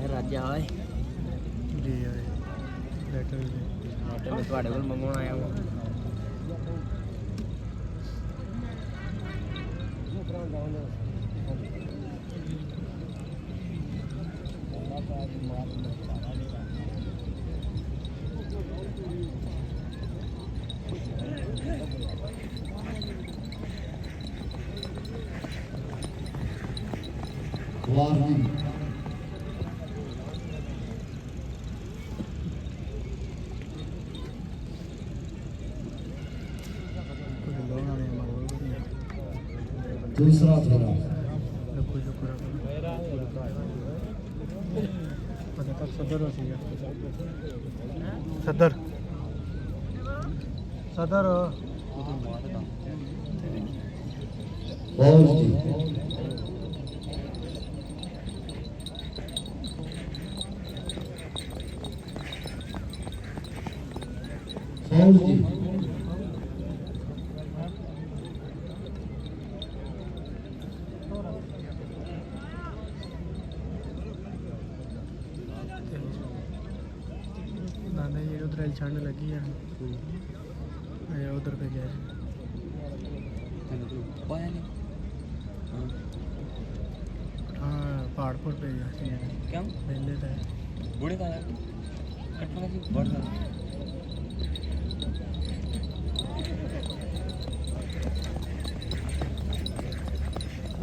ਰਾਜਾ ਓਏ ਜੀ ਓਏ ਲੈਟਰ ਮੈਂ ਤੁਹਾਡੇ ਕੋਲ ਮੰਗਵਾਉਣ ਆਇਆ ਹਾਂ। Warning. दूसरा फेरा सदर सदर सदर बहुत जी बहुत जी उधर छंड लगी है उधर पे गया हाँ पहाड़पुर पे गया क्यों पहले था बूढ़े का कटना की बढ़ रहा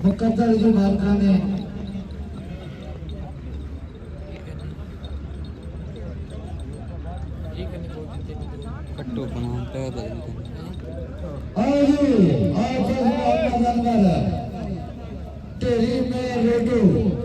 मुकद्दर जो मालकाने कट्टो बनाते हैं तेरी में रेडू